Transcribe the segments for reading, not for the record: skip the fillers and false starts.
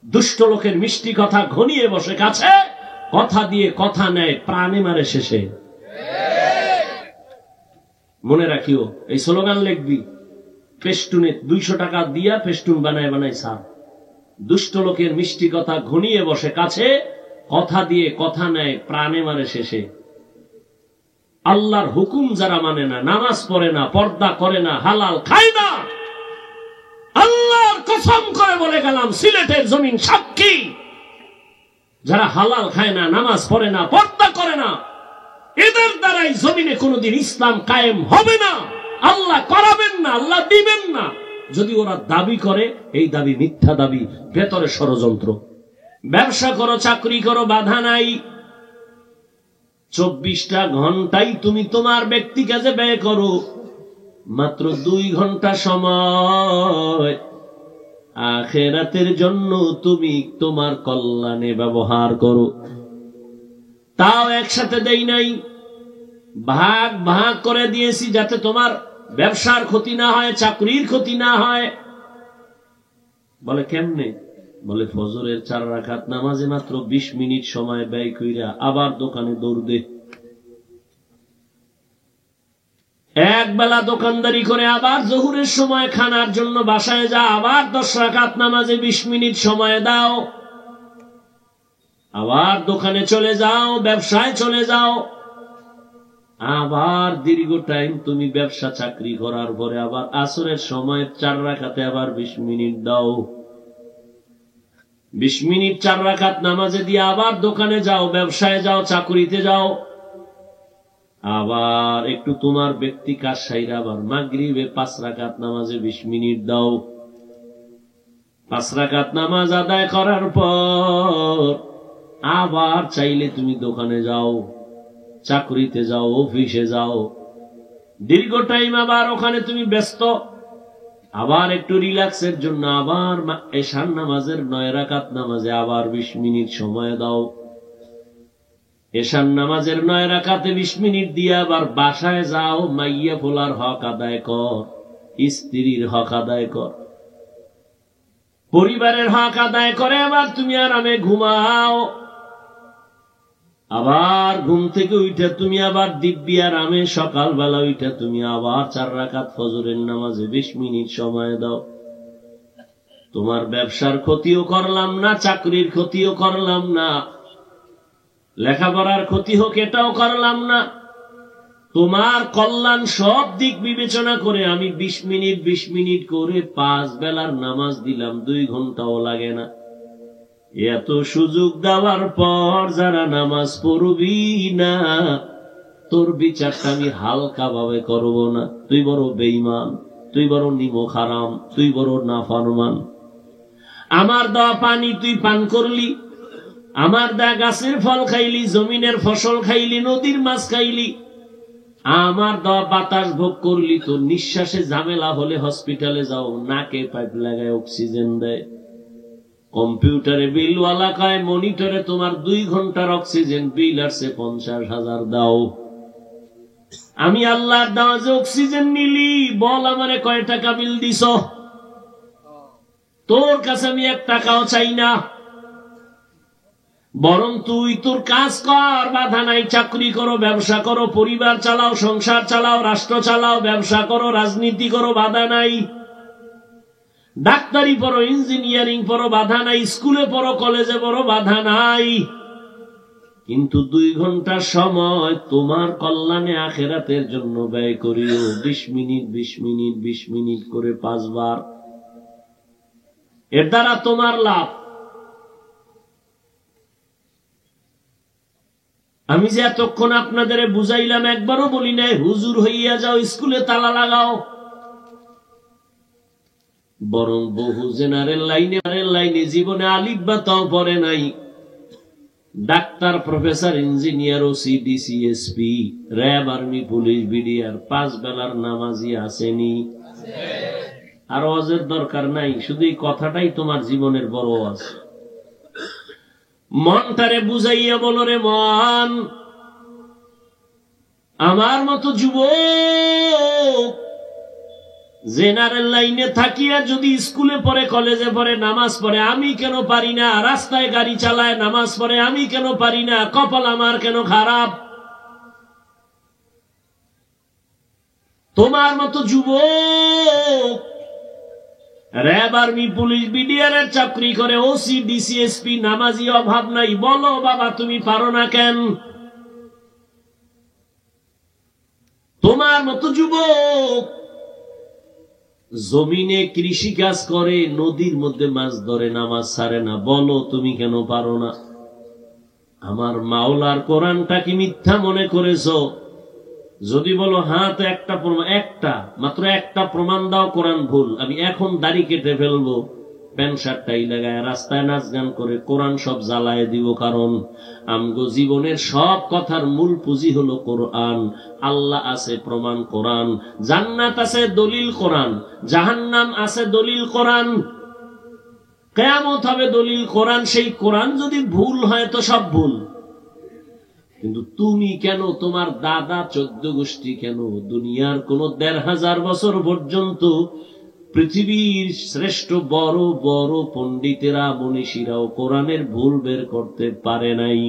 দুষ্ট লোকের মিষ্টি কথা ঘনিয়ে বসে কাছে, কথা দিয়ে কথা নেয় প্রাণে মারে শেষে। মনে রাখিও, এই স্লোগান লিখবি, পেস্টুনে 200 টাকা দিয়া পেস্টুন বানায় বানায় সার। দুষ্ট লোকের মিষ্টি কথা ঘনিয়ে বসে কাছে, কথা দিয়ে কথা নেয় প্রাণে মারে শেষে। আল্লাহর হুকুম যারা মানে না, নামাজ পড়ে না, পর্দা করে না, হালাল খায় না, আল্লাহর কসম করে বলে গেলাম, সিলেটের জমিন সাক্ষী, যারা হালাল খায় না, নামাজ পড়ে না, পর্দা করে না, এদের দ্বারাই জমিনে কোনোদিন ইসলাম কায়েম হবে না। আল্লাহ করাবেন না, আল্লাহ দিবেন না। যদি ওরা দাবি করে, এই দাবি মিথ্যা দাবি, ভেতরে ষড়যন্ত্র। ব্যবসা করো, চাকরি করো, বাধা নাই। 24টা ঘন্টাই তুমি তোমার ব্যক্তি কাজে ব্যয় করো, মাত্র 2 ঘন্টা সময় আখিরাতের জন্য তুমি তোমার কল্যাণে ব্যবহার করো। তাও একসাথে দেই নাই, ভাগ ভাগ করে দিয়েছি, যাতে তোমার ব্যবসার ক্ষতি না হয়, চাকরির ক্ষতি না হয়। বলে কেমনে? বলে ফজরের 4 রাকাত নামাজে মাত্র 20 মিনিট সময় ব্যয় কইরা আবার দোকানে দৌড় দে। এক বেলা দোকানদারি করে আবার জোহরের সময় খানার জন্য বাসায় যা, আবার 10 রাকাত নামাজে 20 মিনিট সময় দাও, আবার দোকানে চলে যাও, ব্যবসায় চলে যাও, আবার দীর্ঘ টাইম তুমি ব্যবসা চাকরি করার পরে আবার আসরের সময় 4 রাকাতে আবার 20 মিনিট দাও। 20 মিনিট 4 রাকাত নামাজে দিয়ে আবার দোকানে যাও, ব্যবসায় যাও, চাকরিতে যাও, আবার একটু তোমার ব্যক্তি কাজ সাইরা আবার মাগরিবে 5 রাকাত নামাজে 20 মিনিট দাও। 5 রাকাত নামাজ আদায় করার পর আবার চাইলে তুমি দোকানে যাও, চাকরিতে যাও, অফিসে যাও, দীর্ঘ টাইম আবার ওখানে তুমি ব্যস্ত, আবার একটু রিল্যাক্সের জন্য আবার এশার নামাজের 9 রাকাত নামাজে আবার 20 মিনিট সময় দাও। এশার নামাজের 9 রাকাতে 20 মিনিট দিয়ে আবার বাসায় যাও, মাইয়া ফোলার হক আদায় কর, স্ত্রীর হক আদায় কর, পরিবারের হক আদায় করে আবার তুমি আরামে ঘুমাও। আবার ঘুম থেকে উঠে তুমি আবার দিব্যি আরামে সকালবেলা উঠে তুমি আবার 4 রাকাত ফজরের নামাজে 20 মিনিট সময় দাও। তোমার ব্যবসার ক্ষতিও করলাম না, চাকরির ক্ষতিও করলাম না, লেখাপড়ার ক্ষতি হোক এটাও করলাম না, তোমার কল্যাণ সব দিক বিবেচনা করে আমি 20 মিনিট 20 মিনিট করে 5 বেলার নামাজ দিলাম, 2 ঘন্টাও লাগে না। এত সুযোগ দেওয়ার পর যারা নামাজ পড়বি না, তোর বিচারটা আমি হালকা ভাবে করব না। তুই বড় বেঈমান, তুই বড় নিমক হারাম, তুই বড় নাফরমান। আমার দেওয়া পানি তুই পান করলি, আমার দেয়া গাছের ফল খাইলি, জমিনের ফসল খাইলি, নদীর মাছ খাইলি, আমার দেওয়া বাতাস ভোগ করলি। তোর নিঃশ্বাসে ঝামেলা হলে হসপিটালে যাও, নাকে পাইপ লাগায় অক্সিজেন দেয়। কম্পিউটারে বিলওয়ালা কয় মনিটরে তোমার 2 ঘন্টার অক্সিজেন বিল আসছে 50,000 দাও। আমি আল্লাহর দেওয়া যে অক্সিজেন নিলি, বল আমারে কয় টাকা বিল দিছ? তোর কাছে আমি 1 টাকাও চাই না, বরং তুই তোর কাজ কর, বাধা নাই। চাকরি করো, ব্যবসা করো, পরিবার চালাও, সংসার চালাও, রাষ্ট্র চালাও, ব্যবসা করো, রাজনীতি করো, বাধা নাই। ডাক্তারি পড়ো, ইঞ্জিনিয়ারিং পড়ো, বাধা নাই। স্কুলে পড়ো, কলেজে পড়ো, বাধা নাই। কিন্তু 2 ঘন্টা সময় তোমার কল্যাণে আখিরাতের জন্য ব্যয় করিও। 20 মিনিট 20 মিনিট 20 মিনিট করে 5 বার। এর দ্বারা তোমার লাভ। আমি যে এতক্ষণ আপনাদের বুঝাইলাম, একবারও বলি নাই হুজুর হইয়া যাও, স্কুলে তালা লাগাও। বরং বহু জেনারেল লাইনে জীবনে আলিফ বা তাও পড়ে নাই, doctor, professor, engineer, OC, DC, SP, RAB, army, police, BDR 5 বেলার নামাজি আসেনি। আর ওয়াজের দরকার নাই, শুধু এই কথাটাই তোমার জীবনের বড় ওয়াজ। মনটারে বুঝাইয়া বলো, রে মন, আমার মতো যুবক জেনারেল লাইনে থাকিয়া যদি স্কুলে পড়ে, কলেজে পড়ে, নামাজ পড়ে, আমি কেন পারি না? রাস্তায় গাড়ি চালায়, নামাজ পড়ে, আমি কেন পারি না? কপাল আমার কেন খারাপ? তোমার মতো যুবক র‍্যাব, আর্মি, পুলিশ, বিডিআর এর চাকরি করে, ওসি, ডিসিএসপি, নামাজি অভাব নাই। বলো বাবা, তুমি পারো না কেন? তোমার মতো যুবক জমিনে কৃষি কাজ করে, নদীর মধ্যে মাছ ধরে, নামাজ ছাড়ে না। বলো তুমি কেন পারো না? আমার মাওলার কোরআনটা কি মিথ্যা মনে করেছো? যদি বলো হ্যাঁ, তো মাত্র একটা প্রমাণ দাও কোরআন ভুল, আমি এখন দাড়ি কেটে ফেলবো, প্যান্ট শার্টটাই লাগায় রাস্তায় নাচ গান করে কোরআন সব জ্বালায় দিব। কারণ আমগো জীবনের সব কথার মূল পুঁজি হলো কোরআন। আল্লাহ আছে প্রমাণ কোরআন, জান্নাত আছে দলিল কোরআন, জাহান্নাম আছে দলিল কোরআন, কিয়ামত হবে দলিল কোরআন। সেই কোরআন যদি ভুল হয় তো সব ভুল। কিন্তু তুমি কেন, তোমার দাদা 14 গোষ্ঠী কেন, দুনিয়ার কোন 1500 বছর পর্যন্ত পৃথিবীর শ্রেষ্ঠ বড় বড় পণ্ডিতেরা, মনীষীরাও কোরআনের ভুল বের করতে পারে নাই।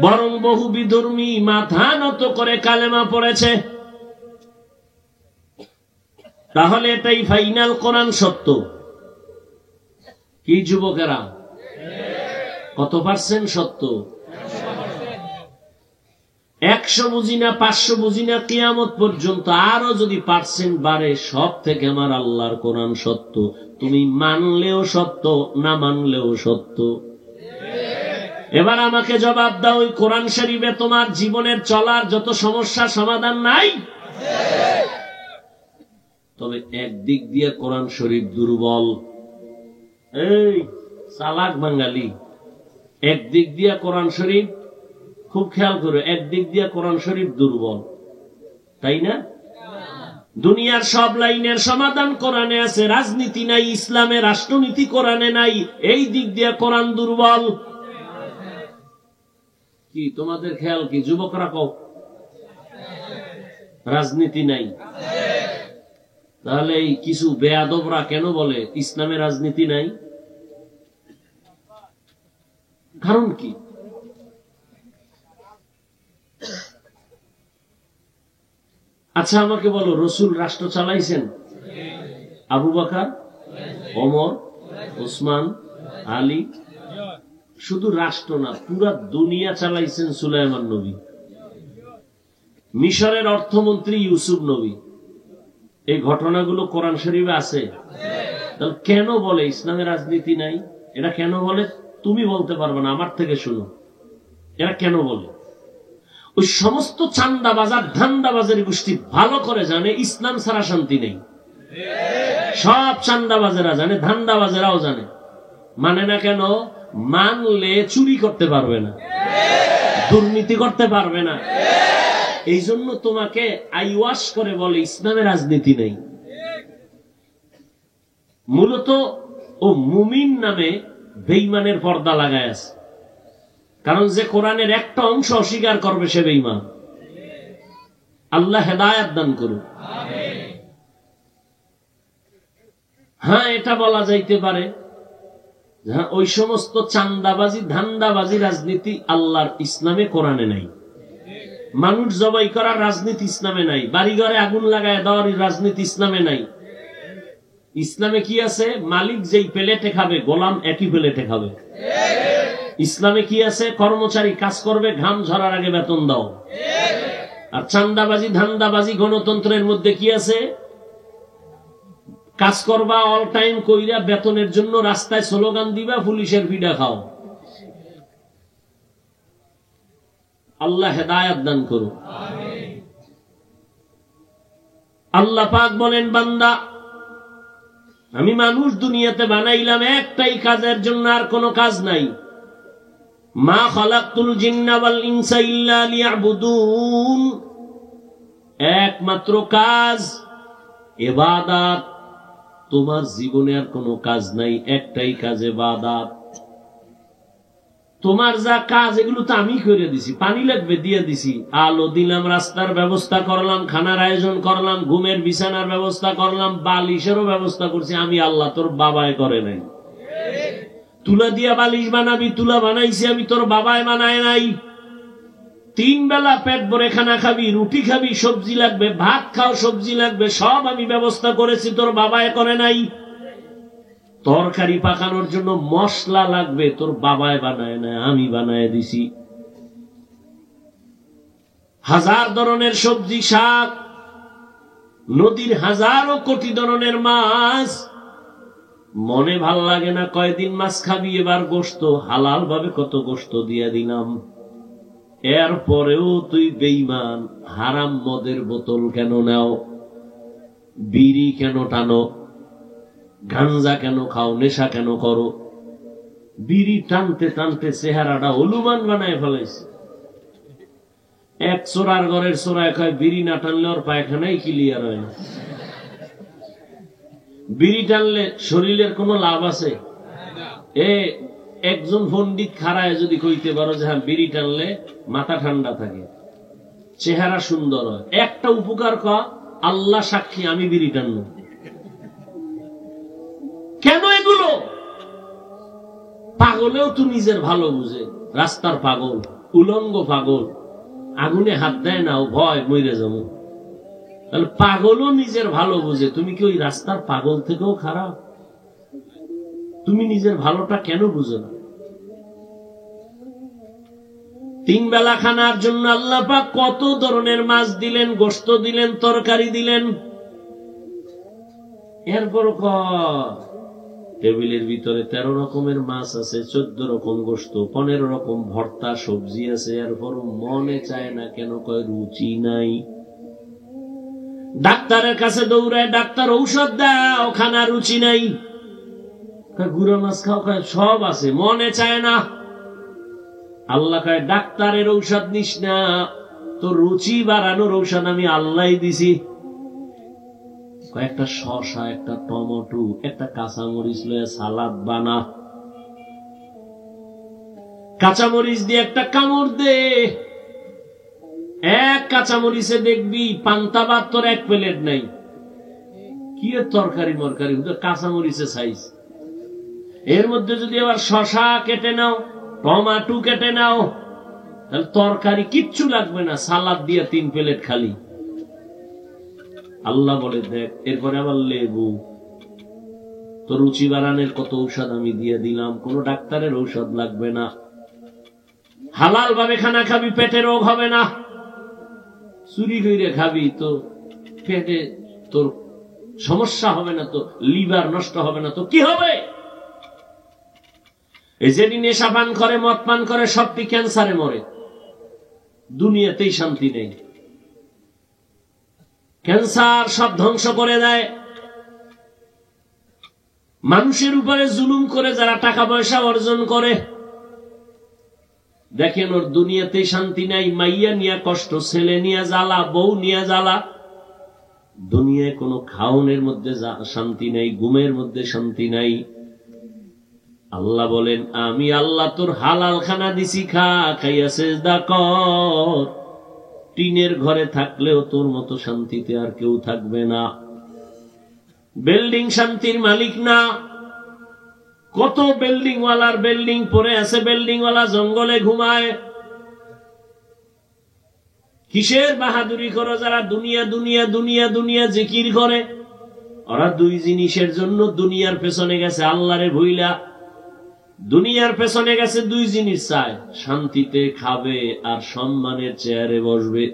বরং বহু বিধর্মী মাথা নত করে কালেমা পড়েছে। তাহলে এটাই ফাইনাল, কোরআন সত্য। কি যুবকেরা, কত পার্সেন্ট সত্য? 100 বুঝি না, 500 বুঝি না, কিয়ামত পর্যন্ত আরো যদি পার্সেন্ট বাড়ে, সব থেকে আমার আল্লাহর কোরআন সত্য। তুমি মানলেও সত্য, না মানলেও সত্য। এবার আমাকে জবাব দাও, ওই কোরআন শরীফে তোমার জীবনের চলার যত সমস্যা সমাধান নাই? তবে একদিক দিয়ে কোরআন শরীফ দুর্বল। এই চালাক বাঙালি, একদিক দিয়ে কোরআন শরীফ, খুব খেয়াল করো, একদিক দিয়ে কোরআন শরীফ দুর্বল, তাই না? দুনিয়ার সব লাইনের সমাধান কোরআনে আছে, রাজনীতি নাই ইসলামে, রাষ্ট্রনীতি কোরআনে নাই, এই দিক দিয়ে কোরআন দুর্বল। কি তোমাদের খেয়াল কি যুবকরা? কও রাজনীতি নাই। তাহলে এই কিছু বেয়াদবরা কেন বলে ইসলামে রাজনীতি নাই? কারণ কি? আচ্ছা আমাকে বলো, রসুল রাষ্ট্র চালাইছেন? আবু বকর, ওমর, ওসমান, আলী। শুধু রাষ্ট্র না, পুরা দুনিয়া চালাইছেন সুলাইমান নবী। মিশরের অর্থমন্ত্রী ইউসুফ নবী। এই ঘটনাগুলো কোরআন শরীফে আছে। তাহলে কেন বলে ইসলামে রাজনীতি নাই? এরা কেন বলে তুমি বলতে পারবে না, আমার থেকে শুনো। এরা কেন বলে? ওই সমস্ত চান্দাবাজার ধান্দাবাজের গোষ্ঠী ভালো করে জানে ইসলাম ছাড়া শান্তি নেই। সব চান্দাবাজেরা জানে, ধান্দাবাজেরাও জানে। মানে না কেন? মানলে চুরি করতে পারবে না, দুর্নীতি করতে পারবে না। এই জন্য তোমাকে আইওয়াশ করে বলে ইসলামে রাজনীতি নেই। মূলত ও মুমিন নামে বেঈমানের পর্দা লাগায় আছে। কারণ যে কোরআনের একটা অংশ অস্বীকার করবে সে বেঈমান। আল্লাহ হেদায়েত দান করুন। হ্যাঁ, এটা বলা যাইতে পারে, হ্যাঁ, ওই সমস্ত চান্দাবাজি ধান্দাবাজি রাজনীতি আল্লাহর ইসলামে কোরআনে নাই। মানুষ জবাই করার রাজনীতি ইসলামে নাই। বাড়িঘরে আগুন লাগায় দেওয়ার রাজনীতি ইসলামে নাই। ইসলামে কি আছে? মালিক যেই প্লেটে খাবে, গোলাম একই প্লেটে খাবে। ইসলামে কি আছে? কর্মচারী কাজ করবে, ঘাম ঝরার আগে বেতন দাও। আর চান্দাবাজি ধান্দাবাজি গণতন্ত্রের মধ্যে কি আছে? কাজ করবা অল টাইম কইরা, বেতনের জন্য রাস্তায় স্লোগান দিবা, পুলিশের পিডা খাও। আল্লাহ হেদায়েত দান করুন। আল্লাহ পাক বলেন, বান্দা আমি মানুষ দুনিয়াতে বানাইলাম একটাই কাজের জন্য, আর কোনো কাজ নাই। মা খালাকতুল জিন্না ওয়াল ইনসা ইল্লা লিয়াবুদুন। একমাত্র কাজ ইবাদত। তোমার জীবনে আর কোনো কাজ নাই, একটাই কাজ ইবাদত। তোমার যা কাজ এগুলো তো আমি করে দিছি, পানি লাগবে দিয়ে দিছি, আলো দিলাম, রাস্তার ব্যবস্থা করলাম, খানার আয়োজন করলাম, ঘুমের বিছানার ব্যবস্থা করলাম, বালিশেরও ব্যবস্থা করছি আমি আল্লাহ, তোর বাবায় করে নাই। তুলা দিয়া বালিশ বানাবি, তুলা বানাইছি আমি, তোর বাবায় বানায় নাই। 3 বেলা পেট ভরে খানা খাবি, রুটি খাবি, সবজি লাগবে, ভাত খাও সবজি লাগবে, সব আমি ব্যবস্থা করেছি, তোর বাবায় করে নাই। তরকারি পাকানোর জন্য মশলা লাগবে, তোর বাবায় বানায় না, আমি বানায় দিছি। 1000 ধরনের সবজি, শাক, নদীর 1000 কোটি ধরনের মাছ। মনে ভাল লাগে না, কয়দিন মাছ খাবি, এবার গোশত হালাল ভাবে কত গোশত দিয়ে দিলাম। এরপরেও তুই বেঈমান, হারাম মদের বোতল কেন নাও, বিড়ি কেন টানো, গাঞ্জা কেন খাও, নেশা কেন করো? বিড়ি টানতে টানতে চেহারাটা হলুমান বানায় ফেলাইছে। এক চোরার ঘরের চোরায় খায়, বিড়ি না টানলে ওর পায়খানাই ক্লিয়ার হয় না। বিড়ি টানলে শরীরের কোন লাভ আছে? একজন পণ্ডিত খাড়ায় যদি কইতে পারো যে হ্যাঁ বিড়ি টানলে মাথা ঠান্ডা থাকে, চেহারা সুন্দর হয়, একটা উপকার কর, আল্লাহ সাক্ষী আমি বিড়ি টানল। কেন এগুলো? পাগলেও তো নিজের ভালো বুঝে, রাস্তার পাগল, উলঙ্গ পাগল, আগুনে হাত দেয় না, ও ভয় মরে যাবো। তাহলে পাগলও নিজের ভালো বুঝে, তুমি কি ওই রাস্তার পাগল থেকেও খারাপ? তুমি নিজের ভালোটা কেন বুঝো না? 3 বেলা খানার জন্য আল্লাহ পাক কত ধরনের মাছ দিলেন, গোশত দিলেন, তরকারি দিলেন। এরপর টেবিলের ভিতরে 13 রকমের মাছ আছে, 14 রকম গোশত, 15 রকম ভর্তা সবজি আছে। এরপর মনে চায় না কেন? কয় রুচি নাই। ডাক্তারের কাছে দৌড়ায়, ডাক্তার ঔষধ দাও, খানা রুচি নাই। গুঁড়ো মাছ খাও, সব আছে, মনে চায় না। আল্লাহ কয় ডাক্তারের ঔষধ নিস না, তো রুচি বাড়ানোর ঔষধ আমি আল্লাহ দিছি। একটা শসা, একটা টমেটো, একটা কাঁচামরিচ লয়ে সালাদ বানা, কাঁচামরিচ দিয়ে একটা কামড় দে, এক কাঁচামরিচে দেখবি পান্তা ভাত তোর 1 প্লেট নাই। কি তরকারি মরকারি, কাঁচামরিচে সাইজ। এর মধ্যে যদি আবার শসা কেটে নাও, টমাটো কেটে নাও, তাহলে তরকারি কিচ্ছু লাগবে না, সালাদ দিয়ে 3 প্লেট খালি। আল্লাহ বলে দেখ, এরপরে আবার লেবু। তো রুচি বাড়ানোর কত ঔষধ আমি দিয়ে দিলাম, কোন ডাক্তারের ঔষধ লাগবে না। হালাল ভাবে খানা খাবি, পেটে রোগ হবে না। চুরি করে খাবি তো পেটে তোর সমস্যা হবে না, তো লিভার নষ্ট হবে না, তো কি হবে? এই যেদিন নেশা পান করে, মদ পান করে, সবটি ক্যান্সারে মরে। দুনিয়াতেই শান্তি নেই। ক্যান্সার সব ধ্বংস করে দেয়। মানুষের উপরে জুলুম করে যারা টাকা পয়সা অর্জন করে, দেখেন ওর দুনিয়াতে শান্তি নাই। মাইয়া নিয়ে কষ্ট, ছেলে নিয়ে জ্বালা, বউ নিয়ে জ্বালা। দুনিয়ায় কোনো খাওনের মধ্যে শান্তি নাই, ঘুমের মধ্যে শান্তি নাই। আল্লাহ বলেন আমি আল্লাহ তোর হালাল খানা দিছি, খা, খাইয়া সেজদা কর। টিনের ঘরে থাকলেও তোর মতো শান্তিতে আর কেউ থাকবে না। বিল্ডিং শান্তির মালিক না। কত বিল্ডিং ওয়ালার বিল্ডিং পড়ে আছে, বিল্ডিং ওয়ালা জঙ্গলে ঘুমায়। কিসের বাহাদুরি করো যারা দুনিয়া দুনিয়া দুনিয়া দুনিয়া জিকির করে? ওরা 2 জিনিসের জন্য দুনিয়ার পেছনে গেছে, আল্লাহরে ভুইলা। দুনিয়ার পেছনে গেছে 2 জিনিস চায়, শান্তিতে খাবে আর সম্মানের চেয়ারে বসবে।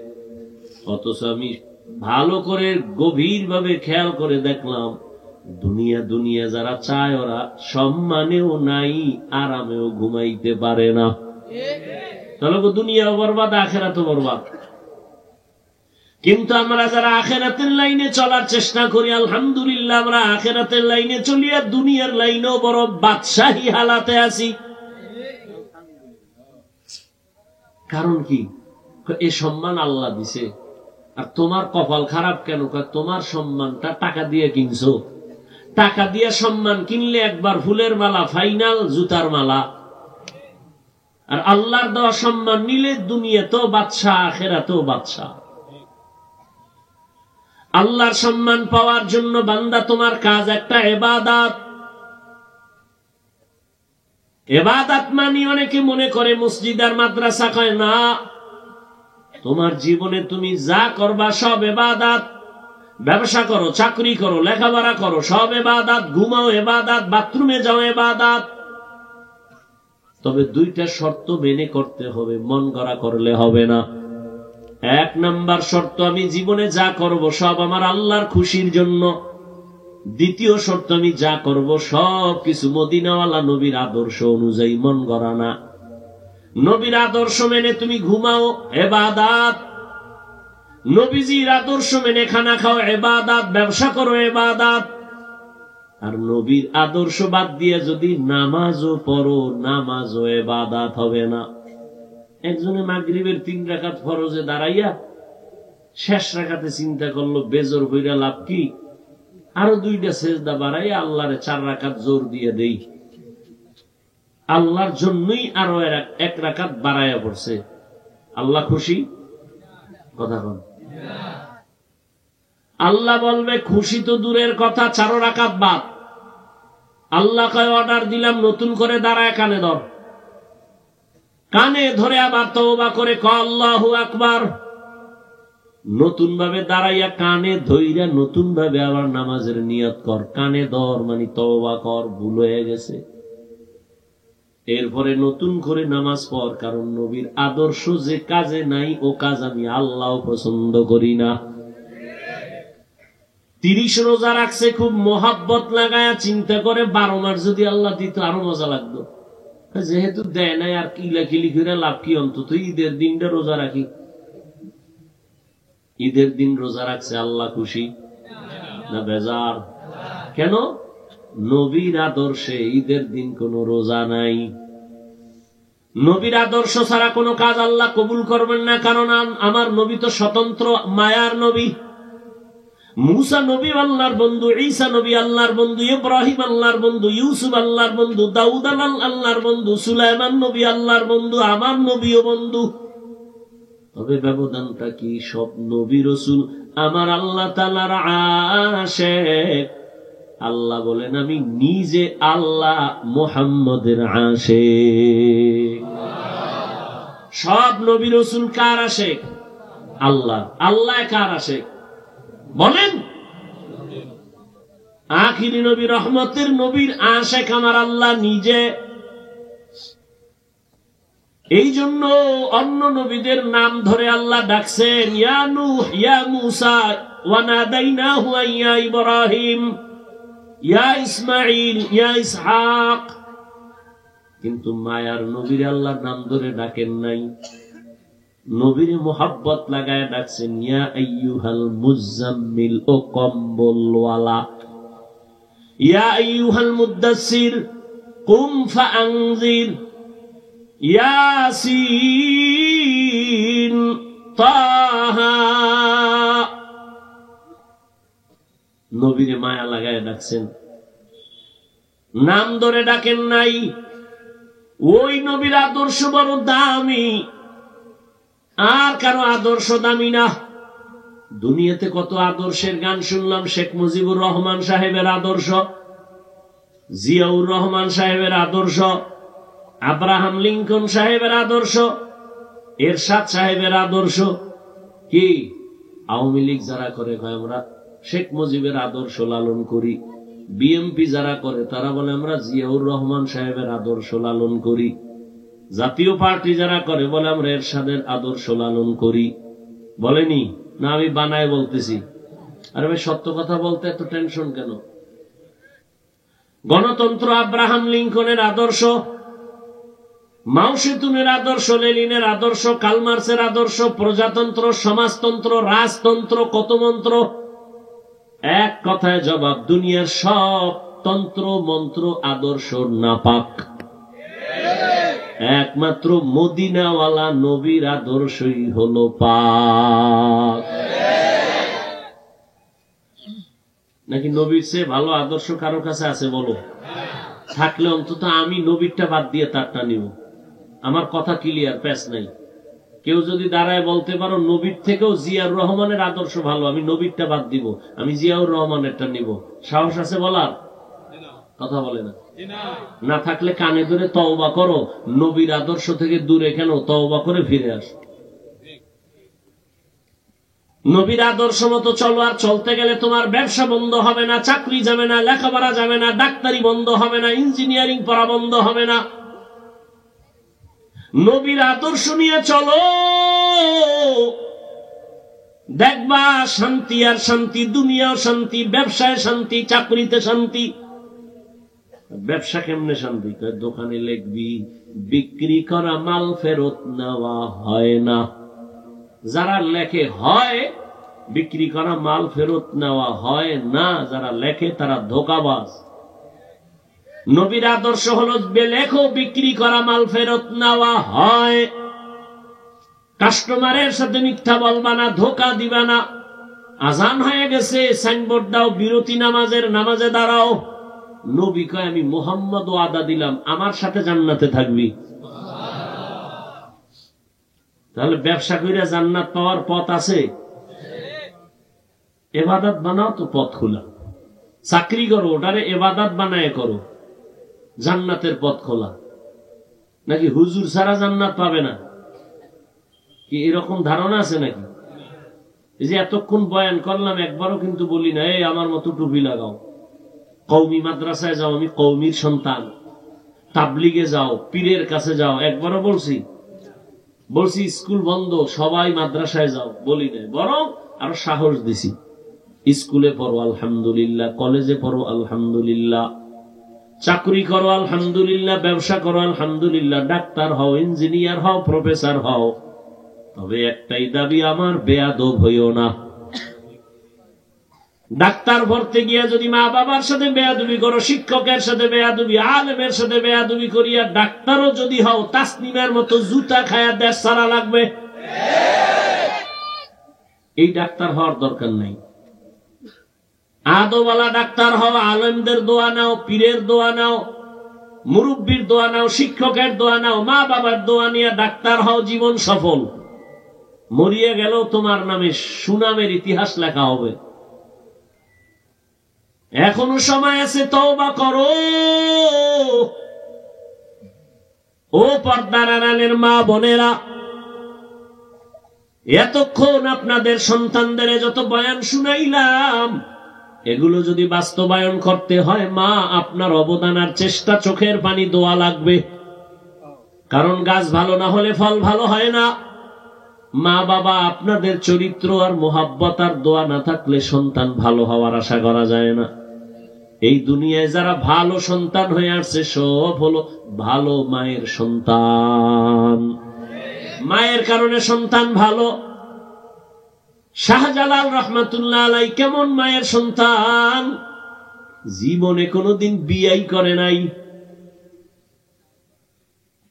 অথচ আমি ভালো করে গভীর ভাবে খেয়াল করে দেখলাম, দুনিয়া দুনিয়া যারা চায় ওরা সম্মানেও নাই, আরামেও ঘুমাইতে পারে না। তাহলে দুনিয়াও বরবাদ, আখেরাতও বরবাদ। কিন্তু আমরা যারা আখেরাতের লাইনে চলার চেষ্টা করি, আলহামদুলিল্লাহ আমরা আখেরাতের লাইনে চলিয়া দুনিয়ার লাইনেও বড় বাদশাহী হালাতে আছি। কারণ কি? এ সম্মান আল্লাহ দিছে। আর তোমার কপাল খারাপ কেন? তোমার সম্মানটা টাকা দিয়ে কিনছো। টাকা দিয়ে সম্মান কিনলে একবার ফুলের মালা, ফাইনাল জুতার মালা। আর আল্লাহর দেওয়া সম্মান নিলে দুনিয়াতেও বাদশা, আখিরাতেও বাদশা। আল্লাহর সম্মান পাওয়ার জন্য বান্দা তোমার কাজ একটা ইবাদত। ইবাদত মানে অনেকে মনে করে মসজিদ আর মাদ্রাসা, কয় না, তোমার জীবনে তুমি যা করবা সব ইবাদত। ব্যবসা করো, চাকরি করো, লেখাপড়া করো, সব ইবাদত। ঘুমাও ইবাদত, বাথরুমে যাও ইবাদত। তবে দুইটা শর্ত মেনে করতে হবে, মন গড়া করলে হবে না। এক নাম্বার শর্ত, আমি জীবনে যা করব সব আমার আল্লাহর খুশির জন্য। দ্বিতীয় শর্ত, আমি যা করব সব কিছু মদিনাওয়ালা নবীর আদর্শ অনুযায়ী, মন গড়া না। নবীর আদর্শ মেনে তুমি ঘুমাও ইবাদত, নবীজির আদর্শ মেনে খানা খাও ইবাদত, ব্যবসা করো ইবাদত। আর নবীর আদর্শ বাদ দিয়ে যদি নামাজও পড়ো, নামাজও ইবাদত হবে না। একজনে মাগরিবের 3 রাকাত ফরজে দাঁড়াইয়া শেষ রাকাতে চিন্তা করলো বেজোর হইরা লাভ কি, আরো 2টা সেজদা বাড়াইয়া আল্লাহরে 4 রাকাত জোর দিয়ে দেই। আল্লাহর জন্যই আরো 1 রাকাত বাড়াইয়া পড়ছে। আল্লাহ খুশি? কথা বল। আল্লাহ বলবে খুশি তো দূরের কথা, 4 রাকাত বাদ। আল্লাহ কয় অর্ডার দিলাম, নতুন করে দাঁড়ায় কানে ধর। কানে ধরে আবার তওবা করে ক আল্লাহু আকবার। নতুন ভাবে দাঁড়াইয়া কানে ধইরা নতুন ভাবে আবার নামাজের নিয়ত কর। কানে ধর মানে তওবা কর, ভুল হয়ে গেছে। এরপরে নতুন করে নামাজ পড়, কারণ নবীর আদর্শ যে কাজে নাই ও কাজ আমি আল্লাহ পছন্দ করি না। 30 রোজা রাখছে খুব মোহাব্বত লাগায়া, চিন্তা করে 12 মাস যদি আল্লাহ দিত আরো মজা লাগতো। যেহেতু দেয় নাই আর কিলাকিলি করে লাভ কি, অন্তত ঈদের দিনটা রোজা রাখি। ঈদের দিন রোজা রাখছে, আল্লাহ খুশি না বেজার? কেন? নবীর আদর্শে ঈদের দিন কোন রোজা নাই। নবীর আদর্শ ছাড়া কোন কাজ আল্লাহ কবুল করবেন না, কারণ আমার নবী তো স্বতন্ত্র মায়ার নবী। মুসা নবী আল্লাহর বন্ধু, ঈসা নবী আল্লাহর বন্ধু, ইব্রাহিম আল্লাহর বন্ধু, ইউসুফ আল্লাহর বন্ধু, দাউদ আল্লাহর বন্ধু, সুলাইমান নবী আল্লাহর বন্ধু, আমার নবীও বন্ধু। তবে ব্যবধানটা কি? সব নবী রাসূল আমার আল্লাহ তাআলার আশিক। আল্লাহ বলেন আমি নিজে আল্লাহ মুহাম্মদের আশিক। সব নবী রাসূল কার আশিক? আল্লাহ। আল্লাহ কার আশিক বলেন? আখিরি নবী, রহমতের নবীর আশিক আমার আল্লাহ নিজে। এই জন্য অন্য নবীদের নাম ধরে আল্লাহ ডাকছেন, ইয়া নূহ, ইয়া মূসা, ওয়া নাদাইনাহু ইয়া ইব্রাহিম, ইয়া ইসমাঈল, ইয়া ইসহাক। কিন্তু মায়ার নবীর আল্লাহ নাম ধরে ডাকেন নাই। নবীর মোহাব্বত লাগায় ডাকছেন, ইয়া আইয়ুহাল মুজাম্মিল, ও কম্বলওয়ালা, ইয়া আইয়ুহাল মুদ্দাসসির কুম ফাআনজির, ইয়াসিন, তাহা। নবীরে মায়া লাগায় ডাকছেন, নাম ধরে ডাকেন নাই। ওই নবীর আদর্শ বড় দামি, আর কারো আদর্শ দামি না। দুনিয়াতে কত আদর্শের গান শুনলাম। শেখ মুজিবুর রহমান সাহেবের আদর্শ, জিয়াউর রহমান সাহেবের আদর্শ, আব্রাহাম লিঙ্কন সাহেবের আদর্শ, এরশাদ সাহেবের আদর্শ। কি আওয়ামী লীগ যারা করে আমরা শেখ মুজিবের আদর্শ লালন করি। বিএমপি যারা করে তারা বলে আমরা জিয়াউর রহমান সাহেবের আদর্শ লালন করি। জাতীয় পার্টি যারা করে বলে আমরা এরশাদের আদর্শ লালন করি। বলেনি না? আমি বানায় বলতেছি। আর ভাই সত্য কথা বলতে এত টেনশন কেন? গণতন্ত্র আব্রাহাম লিঙ্কনের আদর্শ, মাও সেতুনের আদর্শ, লেনিনের আদর্শ, কালমার্সের আদর্শ, প্রজাতন্ত্র, সমাজতন্ত্র, রাজতন্ত্র, কত মন্ত্র। এক কথায় জবাব, দুনিয়ার সব তন্ত্র মন্ত্র আদর্শ নাপাক। একমাত্র মদিনাওয়ালা নবীর আদর্শই হলো পাক। নাকি নবীর চেয়ে ভালো আদর্শ কারো কাছে আছে? বলো। থাকলে অন্তত আমি নবীরটা বাদ দিয়ে তারটা নিব। আমার কথা ক্লিয়ার, প্যাচ নাই। কেউ যদি দাঁড়ায় বলতে পারো নবীর থেকেও জিয়াউর রহমানের আদর্শ ভালো, আমি নবীরটা বাদ দিব, আমি জিয়াউর রহমানেরটা নিব, সাহস আছে বলার? কথা বলে না। না থাকলে কানে ধরে তওবা করো, নবীর আদর্শ থেকে দূরে কেন, তওবা করে ফিরে আসো। নবীর আদর্শ মতো চলো। আর চলতে গেলে তোমার ব্যবসা বন্ধ হবে না, চাকরি যাবে না, লেখাপড়া যাবে না, ডাক্তারি বন্ধ হবে না, ইঞ্জিনিয়ারিং পড়া বন্ধ হবে না। নবীর আদর্শ নিয়ে চলো, দেখবা শান্তি আর শান্তি, দুনিয়াও শান্তি, ব্যবসায় শান্তি, চাকরিতে শান্তি। ব্যবসা কেমনে শান্তি? দোকানে লিখবি বিক্রি করা মাল ফেরত নেওয়া হয় না। যারা লেখে হয় বিক্রি করা মাল ফেরত নেওয়া হয় না, যারা লেখে তারা ধোঁকাবাজ। নবীর আদর্শ হলো লেখো বিক্রি করা মাল ফেরত নেওয়া হয়। কাস্টমারের সাথে মিথ্যা বলবা না, ধোঁকা দিবা না। আজান হয়ে গেছে, সাইনবোর্ড দাও, বিরতি নামাজের, নামাজে দাঁড়াও। নবী কয় আমি মুহাম্মদ ওয়াদা দিলাম আমার সাথে জান্নাতে থাকবি। তাহলে ব্যবসা কইরা জান্নাত পাওয়ার পথ আছে। ইবাদত বানাও তো পথ খোলা। চাকরি করো, ওটারে ইবাদত বানায় করো, জান্নাতের পথ খোলা। নাকি হুজুর ছাড়া জান্নাত পাবে না, কি এরকম ধারণা আছে নাকি? এই যে এতক্ষণ বয়ান করলাম, একবারও কিন্তু বলি না এই আমার মতো টুপি লাগাও, কওমি মাদ্রাসায় যাও, আমি কওমির সন্তান, তাবলিগে যাও, পীরের কাছে যাও, একবারও বলছি? বলছি স্কুল বন্ধ, সবাই মাদ্রাসায় যাও, বলি না, বরং আরো সাহস দিছি, স্কুলে পড়ো আলহামদুলিল্লাহ, কলেজে পড়ো আলহামদুলিল্লাহ, চাকরি করো আলহামদুলিল্লাহ, ব্যবসা করো আলহামদুলিল্লাহ, ডাক্তার হও, ইঞ্জিনিয়ার হও, প্রফেসর হও। তবে একটাই দাবি আমার, বেয়াদব হইও না। ডাক্তার পড়তে গিয়া যদি মা বাবার সাথে বেয়াদবি করো, শিক্ষকের সাথে বেয়াদবি, আলেমের সাথে বেয়াদবি করিয়া ডাক্তারও যদি হও, তাসনিমের মতো জুতা খায়া দেশ সারা লাগবে। এই ডাক্তার হওয়ার দরকার নাই। আদওয়ালা ডাক্তার হও, আলেমদের দোয়া নাও, পীরের দোয়া নাও, মুরব্বীর দোয়া নাও, শিক্ষকের দোয়া নাও, মা বাবার দোয়া নিয়ে ডাক্তার হও, জীবন সফল। মরিয়া গেলেও তোমার নামে সুনামের ইতিহাস লেখা হবে। এখনো সময় আছে, তওবা করো। ও পর্দার আড়ালের মা বোনেরা, এতক্ষণ আপনাদের সন্তানদের যত বয়ান শুনাইলাম, এগুলো যদি বাস্তবায়ন করতে হয়, মা আপনার অবদান আর চেষ্টা, চোখের পানি, দোয়া লাগবে। কারণ গাছ ভালো না হলে ফল ভালো হয় না। মা বাবা আপনাদের চরিত্র আর মোহাব্বত আর দোয়া না থাকলে সন্তান ভালো হওয়ার আশা করা যায় না। এই দুনিয়ায় যারা ভালো সন্তান হয়ে আসছে, সব হলো ভালো মায়ের সন্তান। মায়ের কারণে সন্তান ভালো। শাহজালাল রহমাতুল্লাহ আলাই কেমন মায়ের সন্তান? জীবনে কোনোদিন বিয়াই করে নাই।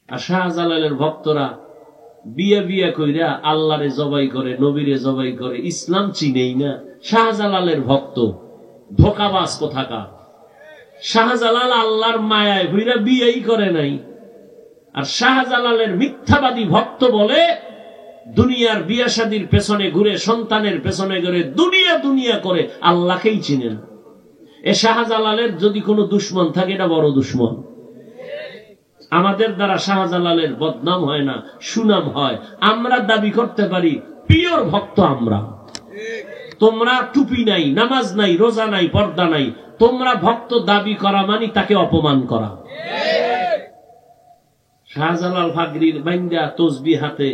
আর শাহজালালের ভক্তরা বিয়া কইরা আল্লাহরে জবাই করে, নবীরে জবাই করে, ইসলাম চিনেই না। শাহজালালের ভক্ত ধোঁকাবাজ কোথাকার। শাহজালাল আল্লাহর মায়ায় হইরা বিয়াই করে নাই। আর শাহজালালের মিথ্যাবাদী ভক্ত বলে দুনিয়ার বিয়া শাদীর পেছনে ঘুরে, সন্তানের পেছনে ঘুরে, দুনিয়া দুনিয়া করে, আল্লাহকেই চিনেন। এ শাহজালালের যদি কোনো দুশ্মন থাকে, এটা বড় দুশ্মন। আমাদের দ্বারা শাহজালালের বদনাম হয় না, সুনাম হয়। আমরা দাবি করতে পারি পিওর ভক্ত আমরা। তোমরা টুপি নাই, নামাজ নাই, রোজা নাই, পর্দা নাই, তোমরা ভক্ত দাবি করা মানে তাকে অপমান করা। শাহজালাল ফাগরির বাইন্দা তসবি হাতে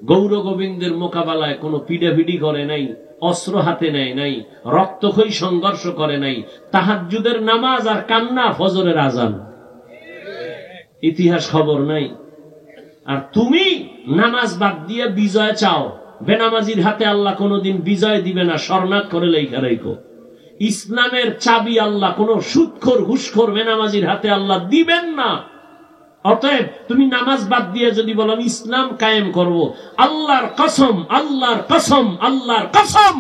গৌর গোবিন্দের মোকাবেলায় কোনো পিডাপিডি করে নাই, অস্ত্র হাতে নেয় নাই, রক্তক্ষয়ী সংঘর্ষ করে নাই। তাহাজ্জুদের নামাজ আর কান্না, ফজরের আজান, ইতিহাস খবর নাই। আর তুমি নামাজ বাদ দিয়ে বিজয় চাও। বেনামাজির হাতে আল্লাহ কোনোদিন বিজয় দিবে না, শরণার্থ করে লেখা রাখো। ইসলামের চাবি আল্লাহ কোন সুদখোর, ঘুষখোর বেনামাজির হাতে আল্লাহ দিবেন না। অতএব তুমি নামাজ বাদ দিয়ে যদি বলো আমি ইসলাম কায়েম করব, আল্লাহর কসম, আল্লাহর কসম, আল্লাহর কসম,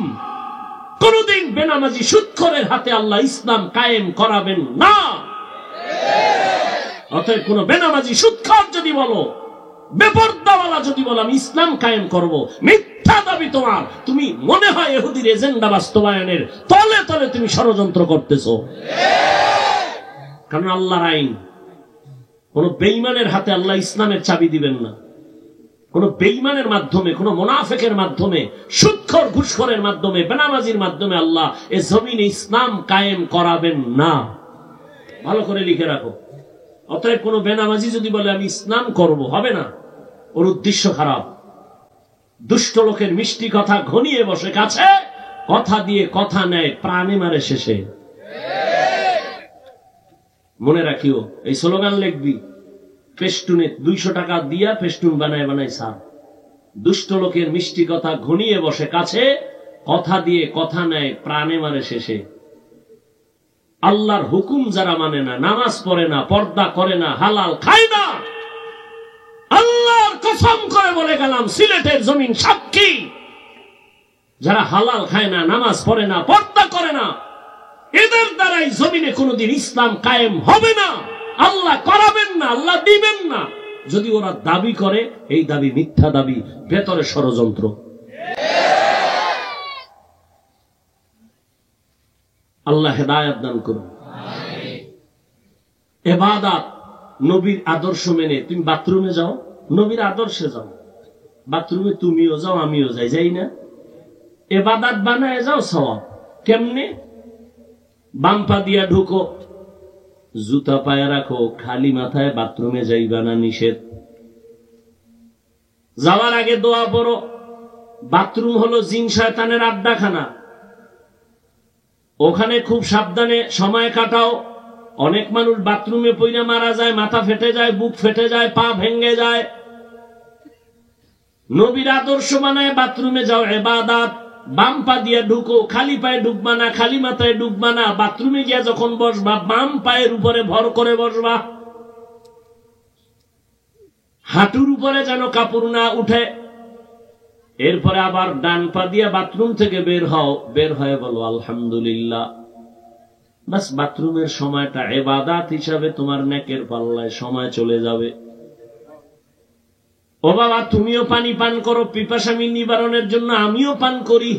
কোনদিন বেনামাজি সুদখোরের হাতে আল্লাহ ইসলাম কায়েম করাবেন না। অতএব কোন বেনামাজি সুদখোর যদি বলো বেপরদাওয়ালা যদি বলো আমি ইসলাম কায়েম করব, মিথ্যা দাবি তোমার। তুমি মনে হয় ইহুদির এজেন্ডা বাস্তবায়নের তলে তলে তুমি ষড়যন্ত্র করতেছো। কারণ আল্লাহর আইন, কোন বেঈমানের হাতে আল্লাহ ইসলামের চাবি দিবেন না। কোন বেঈমানের মাধ্যমে, কোন মুনাফিকের মাধ্যমে, সুদখোর ঘুষখোরের মাধ্যমে, বেনামাজির মাধ্যমে আল্লাহ এ জমিনে ইসলাম কায়েম করাবেন না। ভালো করে লিখে রাখো। অতএব কোন বেনামাজি যদি বলে আমি ইসলাম করব, হবে না। ওর উদ্দেশ্য খারাপ। দুষ্ট লোকের মিষ্টি কথা ঘনিয়ে বসে কাছে, কথা দিয়ে কথা নেয়, প্রাণে মারে শেষে। মনে রাখিও, এই স্লোগান লিখবি, পেস্টুনে 200 টাকা দিয়া পেস্টুন বানায় বানায় সার। দুষ্ট লোকের মিষ্টি কথা ঘনিয়ে বসে কাছে, কথা দিয়ে কথা নেয়, প্রাণে মারে শেষে। আল্লাহর হুকুম যারা মানে না, নামাজ পড়ে না, পর্দা করে না, হালাল খায় না, আল্লাহর কসম করে বলে গেলাম, সিলেটের জমিন সাক্ষী, যারা হালাল খায় না, নামাজ পড়ে না, পর্দা করে না, এদের দ্বারাই জমিনে কোনদিন ইসলাম কায়েম হবে না। আল্লাহ করাবেন না, আল্লাহ দিবেন না। যদি ওরা দাবি করে, এই দাবি মিথ্যা দাবি, ভেতরে ষড়যন্ত্র। আল্লাহ হেদায়েত দান করুন। ইবাদত নবীর আদর্শ মেনে। তুমি বাথরুমে যাও, নবীর আদর্শে যাও। বাথরুমে তুমিও যাও, আমিও যাই, যাই না? ইবাদত বানায় যাও, সওয়াব। কেমনে? বাম পা দিয়া ঢুকো, জুতা পায়ে রাখো, খালি মাথায় বাথরুমে যাইবা না, নিষেধ। যাওয়ার আগে দোয়া পড়ো। বাথরুম হলো জিন শয়তানের আড্ডাখানা, ওখানে খুব সাবধানে সময় কাটাও। অনেক মানুষ বাথরুমে পইরা মারা যায়, মাথা ফেটে যায়, বুক ফেটে যায়, পা ভেঙে যায়। নবীর আদর্শ মানায় বাথরুমে যাও, ইবাদত। বাম পা দিয়া ঢুকো, খালি পায়ে ঢুকবা না, খালি মাথায় ঢুকবা না। বাথরুমে গিয়া যখন বসবা, বাম পায়ের উপরে ভর করে বসবা, হাঁটুর উপরে যেন কাপড় না উঠে। এরপরে আবার ডান পা দিয়া বাথরুম থেকে বের হও, বের হয়ে বলো আলহামদুলিল্লাহ। বাস, বাথরুমের সময়টা ইবাদত হিসাবে তোমার নেকের পাল্লায় সময় চলে যাবে। ও বাবা, তুমিও পানি পান করো, পিপাসামি নিবারণের জন্য আমিও পান করি,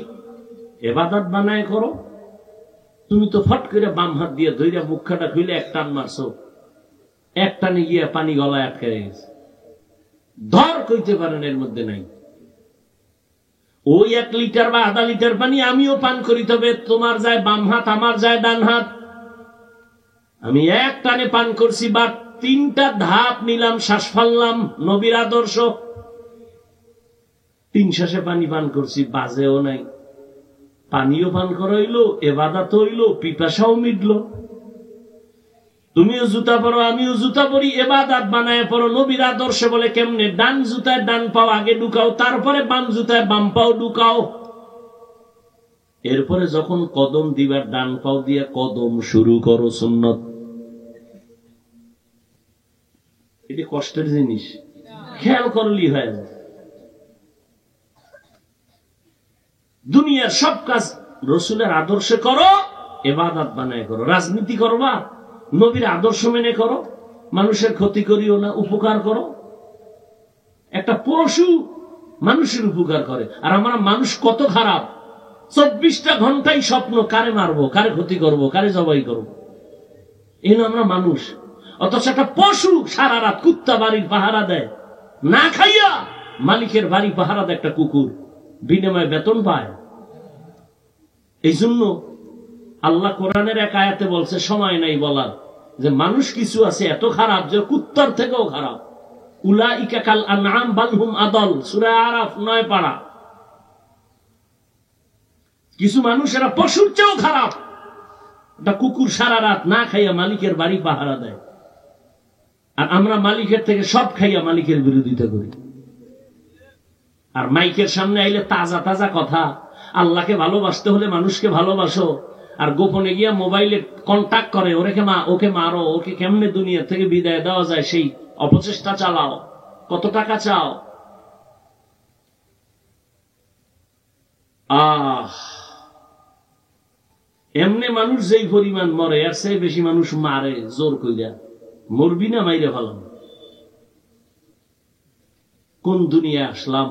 ইবাদত বানায় করো। তুমি তো ফট করে বাম হাত দিয়ে ধইরা মুখটা খুলে এক টান মারছো, এক টানে গিয়ে পানি গলায় আটকে গেছে। ধর কইতে পারেন এর মধ্যে নাই। ওই 1 লিটার বা আধা লিটার পানি আমিও পান করি, তবে তোমার যায় বাম হাত, আমার যায় ডান হাত। আমি এক টানে পান করছি, বা 3টা ধাপ নিলাম, শ্বাস ফাললাম, নবীর আদর্শ। 3 শ্বাসে পানি পান করছি, বাজেও নাই। পানিও পান করা হইলো, ইবাদত হইলো, পিপাসাও মিটলো। তুমিও জুতা পরো, আমিও জুতা পরি, ইবাদত বানায় পরো। নবীর আদর্শে বলে কেমনে? ডান জুতায় ডান পাও আগে ঢুকাও, তারপরে বাম জুতায় বাম পাও ঢুকাও। এরপরে যখন কদম দিবার, ডান পাও দিয়ে কদম শুরু করো, সুন্নত। এটি কষ্টের জিনিস, খেয়াল করলেই হয়। দুনিয়ার সব কাজ রসুলের আদর্শে করো, ইবাদত বানায় করো। রাজনীতি করবা, নবীর আদর্শ মেনে করো। মানুষের ক্ষতি করিও না, উপকার করো। একটা পশু মানুষের উপকার করে, আর আমরা মানুষ কত খারাপ। 24টা ঘন্টাই স্বপ্ন, কারে মারবো, কারে ক্ষতি করব, কারে জবাই করবো। এই আমরা মানুষ। অথচ একটা পশু সারা রাত কুত্তা বাড়ির পাহারা দেয়, না খাইয়া মালিকের বাড়ি পাহারা দেয় একটা কুকুর, বিনিময়ে বেতন পায়। এই জন্য আল্লাহ কোরআনের এক আয়াতে বলছে, সময় নাই বলার, যে মানুষ কিছু আছে এত খারাপ যে কুত্তার থেকেও খারাপ। উলাইকা কাল আনআম বাল হুম আদল, সূরা আরাফ 9 পারা। কিছু মানুষেরা পশুর চেয়েও খারাপ। একটা কুকুর সারা রাত না খাইয়া মালিকের বাড়ি পাহারা দেয়, আর আমরা মালিকের থেকে সব খাইয়া মালিকের বিরোধিতা করি। আর মাইকের সামনে আইলে তাজা তাজা কথা, আল্লাহকে ভালোবাসতে হলে মানুষকে ভালোবাসো, আর গোপনে গিয়া মোবাইলে কন্টাক্ট করে, ওকে মারো, ওকে কেমনে দুনিয়া থেকে বিদায় দেওয়া যায় সেই অপচেষ্টা চালাও। কত টাকা চাও? এমনি মানুষ যেই পরিমাণ মরে, আর সেই বেশি মানুষ মারে জোর কইরা। মরবি না, মাইরে ফেলাম। কোন দুনিয়ায় আসলাম?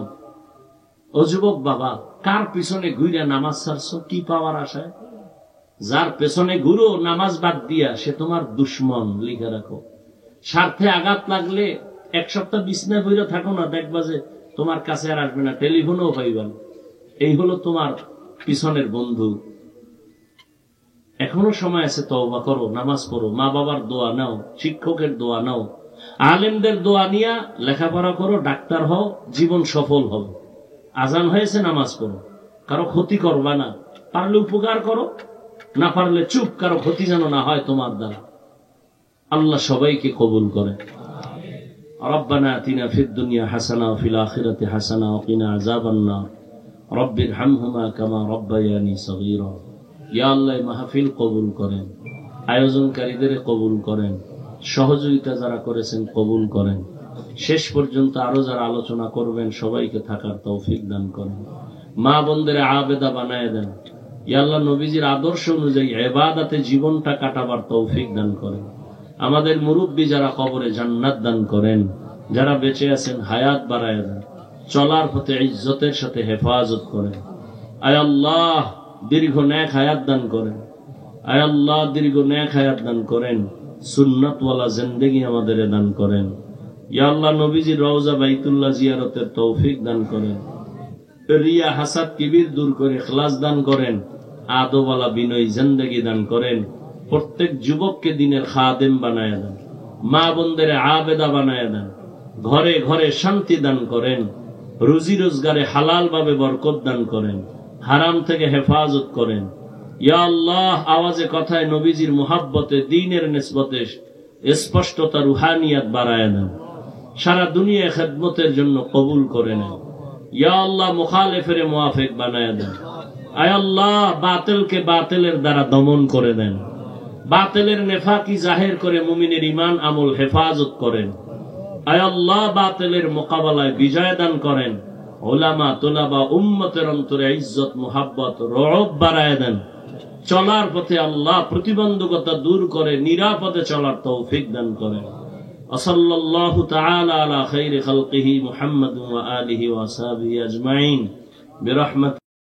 ও যুবক বাবা, কার পিছনে ঘুরে নামাজ ছাড়ছো? কি পাওয়ার আশায়? যার পেছনে ঘুরো নামাজ বাদ দিয়া, সে তোমার দুশ্মন, লিখে রাখো। স্বার্থে আঘাত লাগলে 1 সপ্তাহ বিছনায় বইরে থাকো না, দেখবা যে তোমার কাছে আর আসবে না, টেলিফোনও পাইবা না। এই হলো তোমার পিছনের বন্ধু। এখনো সময় আছে, তওবা করো, নামাজ পড়ো, মা বাবার দোয়া নাও, শিক্ষকের দোয়া নাও, আলেমদের দোয়া নিয়া লেখাপড়া করো, ডাক্তার হও, জীবন সফল হবে। আজান হয়েছে, নামাজ পড়ো, কারো ক্ষতি করবা না, পারলে উপকার করো, না পারলে চুপ, কারো ক্ষতি যেন না হয় তোমার দ্বারা। আল্লাহ সবাইকে কবুল করে। রব্বানা আতিনা ফিদ দুনিয়া হাসানা ওয়া ফিল আখিরাতি হাসানা ওয়া কিনা আযাবান নার রব্বিরহামহুমা কামা রাব্বায়ানি সগীরা। ইয়া আল্লাহ, মাহফিল কবুল করেন, আয়োজনকারীদের কবুল করেন, সহযোগিতা যারা করেছেন কবুল করেন, শেষ পর্যন্ত আরো যারা আলোচনা করবেন সবাইকে থাকার তৌফিক দান করেন। মা বোনদের আবেদা বানায় দেন। ইয়া আল্লাহ, নবীজির আদর্শ অনুযায়ী ইবাদতে জীবনটা কাটাবার তৌফিক দান করেন। আমাদের মুরব্বী যারা কবরে জান্নাত দান করেন, যারা বেঁচে আছেন হায়াত বাড়ায় দেন, চলার পথে ইজ্জতের সাথে হেফাজত করেন। আয় আল্লাহ, দীর্ঘ নেক হায়াত দান করেন। আয় আল্লাহ, দীর্ঘ নেক হায়াত দান করেন, সুন্নাতওয়ালা জিন্দেগি আমাদের দান করেন। ইয়া আল্লাহ, নবীজির রওজা বাইতুল্লাহ জিয়ারতের তৌফিক দান করেন। রিয়া হাসাদ কিবির দূর করে ইখলাস দান করেন। আদবওয়ালা বিনয় জিন্দেগি দান করেন। প্রত্যেক যুবককে দিনের খাদেম বানায় দেন, মা বোনদের আবেদা বানায় দেন, ঘরে ঘরে শান্তি দান করেন, রুজি রোজগারে হালাল ভাবে বরকত দান করেন, হারাম থেকে হেফাজত করেন। ইয়া আল্লাহ, আওয়াজে কথায় নবীজির মুহাব্বতে, দ্বীনের নিসবতে স্পষ্টতা, রুহানিয়াত বাড়ায় দেন। সারা দুনিয়া খেদমতের জন্য কবুল করে নেন। ইয়া আল্লাহ, মুখালিফের মুওয়াফিক বানায় দেন। আয় আল্লাহ, বাতিলকে বাতিলের দ্বারা দমন করে দেন। বাতিলের নেফাকি জাহির করে মুমিনের ঈমান আমল হেফাজত করেন। আয় আল্লাহ, বাতিলের মোকাবেলায় বিজয় দান করেন। উলামা তুলাবা উম্মতের অন্তরে ইজ্জত, মুহাব্বত, রওব বাড়ায় দেন। চলার পথে আল্লাহ প্রতিবন্ধকতা দূর করে নিরাপদে চলার তৌফিক দান করেন। সাল্লাল্লাহু তাআলা আলা খায়রি খালকিহি মুহাম্মাদ ওয়া আলিহি ওয়া আসহাবিহি আজমাইন বিরহমাত।